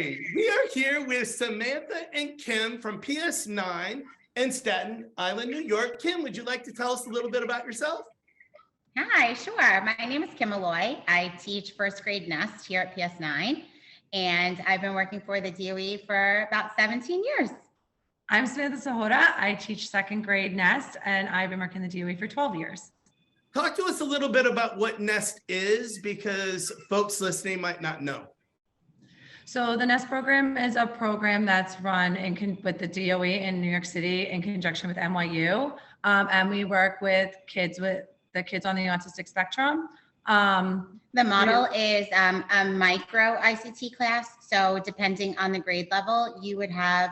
right, we are here with Samantha and Kim from PS9 in Staten Island, New York. Kim, would you like to tell us a little bit about yourself? Hi, sure. My name is Kim Molloy. I teach first grade NEST here at PS9, and I've been working for the DOE for about 17 years. I'm Samantha Sahota. I teach second grade NEST, and I've been working in the DOE for 12 years. Talk to us a little bit about what NEST is, because folks listening might not know. So the NEST program is a program that's run with the DOE in New York City in conjunction with NYU, and we work with kids on the autistic spectrum. The model is a micro ICT class. So depending on the grade level, you would have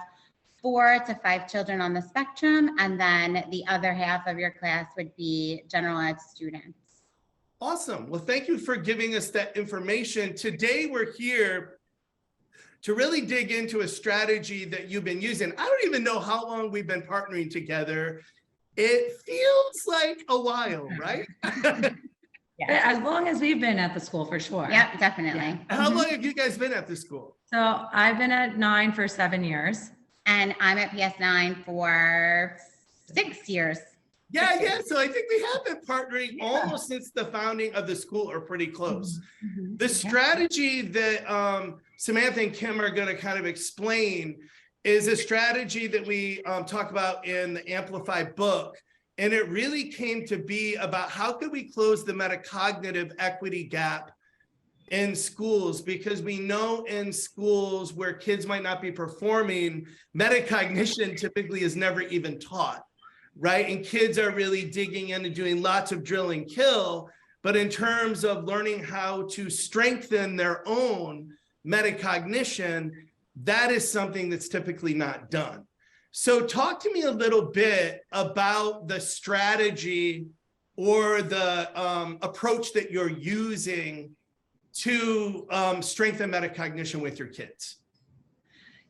4 to 5 children on the spectrum, and then the other half of your class would be general ed students. Awesome. Well, thank you for giving us that information. Today, we're here to really dig into a strategy that you've been using. I don't even know how long we've been partnering together. It feels like a while, right? Yeah. As long as we've been at the school, for sure. Yep, definitely. Yeah. How long have you guys been at the school? So I've been at 9 for 7 years. And I'm at PS9 for 6 years. Yeah. So I think we have been partnering almost since the founding of the school, or pretty close. Mm-hmm. The strategy that Samantha and Kim are going to kind of explain is a strategy that we talk about in the Amplify book. And it really came to be about how could we close the metacognitive equity gap in schools, because we know in schools where kids might not be performing, metacognition typically is never even taught, right? And kids are really digging in and doing lots of drill and kill, but in terms of learning how to strengthen their own metacognition, that is something that's typically not done. So talk to me a little bit about the strategy or the approach that you're using to strengthen metacognition with your kids.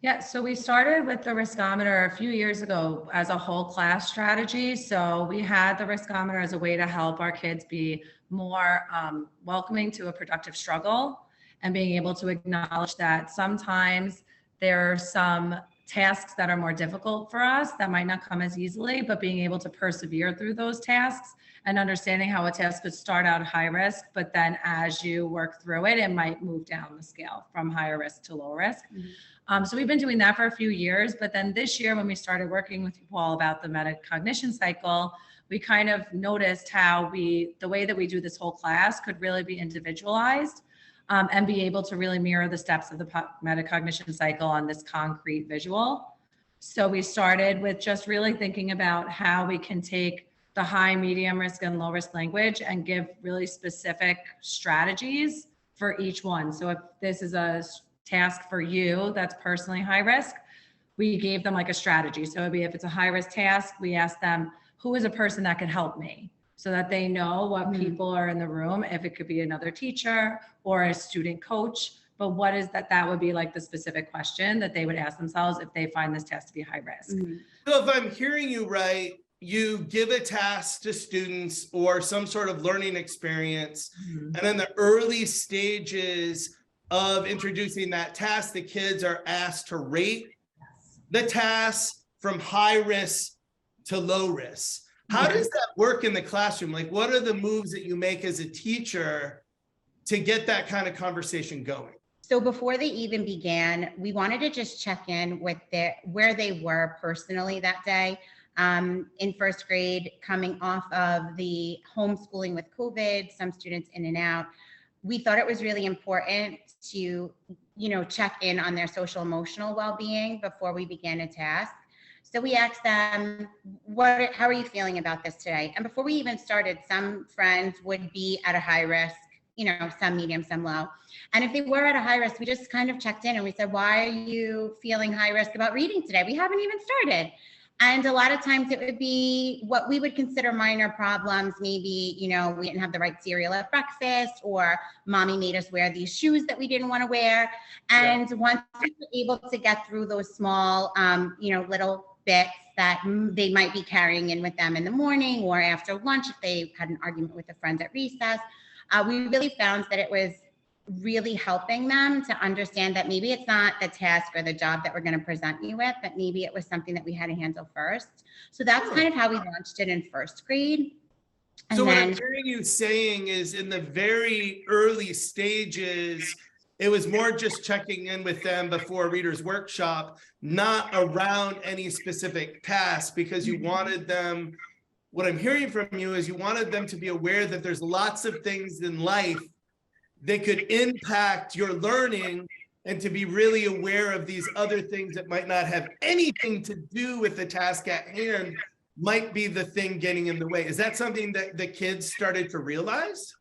Yeah, so we started with the Riskometer a few years ago as a whole class strategy. So we had the Riskometer as a way to help our kids be more welcoming to a productive struggle, and being able to acknowledge that sometimes there are some tasks that are more difficult for us that might not come as easily, but being able to persevere through those tasks and understanding how a task could start out high risk, but then as you work through it, it might move down the scale from higher risk to low risk. Mm-hmm. So we've been doing that for a few years, but then this year when we started working with you all about the metacognition cycle, we kind of noticed how the way that we do this whole class could really be individualized. And be able to really mirror the steps of the metacognition cycle on this concrete visual. So we started with just really thinking about how we can take the high, medium risk, and low risk language and give really specific strategies for each one. So if this is a task for you that's personally high risk, we gave them like a strategy. So it'd be, if it's a high risk task, we ask them, who is a person that could help me? So that they know what people are in the room, if it could be another teacher or a student coach, but what is that would be like the specific question that they would ask themselves if they find this task to be high risk. So if I'm hearing you right, you give a task to students or some sort of learning experience, and in the early stages of introducing that task, the kids are asked to rate the task from high risk to low risk. How does that work in the classroom? Like, what are the moves that you make as a teacher to get that kind of conversation going? So before they even began, we wanted to just check in with where they were personally that day. In first grade, coming off of the homeschooling with COVID, some students in and out, we thought it was really important to, check in on their social emotional well-being before we began a task. So we asked them, how are you feeling about this today? And before we even started, some friends would be at a high risk, some medium, some low. And if they were at a high risk, we just kind of checked in and we said, why are you feeling high risk about reading today? We haven't even started. And a lot of times it would be what we would consider minor problems. Maybe, we didn't have the right cereal at breakfast, or mommy made us wear these shoes that we didn't want to wear. And once we were able to get through those small, little bits that they might be carrying in with them in the morning or after lunch, if they had an argument with a friend at recess, we really found that it was really helping them to understand that maybe it's not the task or the job that we're going to present you with, but maybe it was something that we had to handle first. So that's kind of how we launched it in first grade. And So what then, I'm hearing you saying is in the very early stages, it was more just checking in with them before Reader's Workshop, not around any specific task, because you wanted them, what I'm hearing from you is you wanted them to be aware that there's lots of things in life that could impact your learning, and to be really aware of these other things that might not have anything to do with the task at hand might be the thing getting in the way. Is that something that the kids started to realize?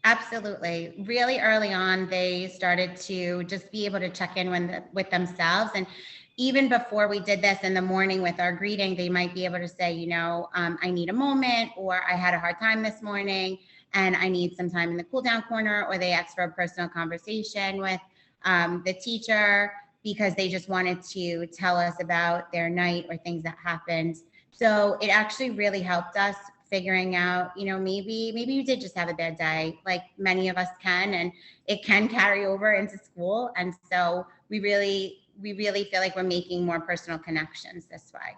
absolutely, really early on, they started to just be able to check in with themselves. And even before we did this in the morning with our greeting, they might be able to say, you know, I need a moment, or I had a hard time this morning and I need some time in the cool down corner, or they asked for a personal conversation with the teacher because they just wanted to tell us about their night or things that happened. So it actually really helped us figuring out, you know, maybe you did just have a bad day, like many of us can, and it can carry over into school. And so we really feel like we're making more personal connections this way.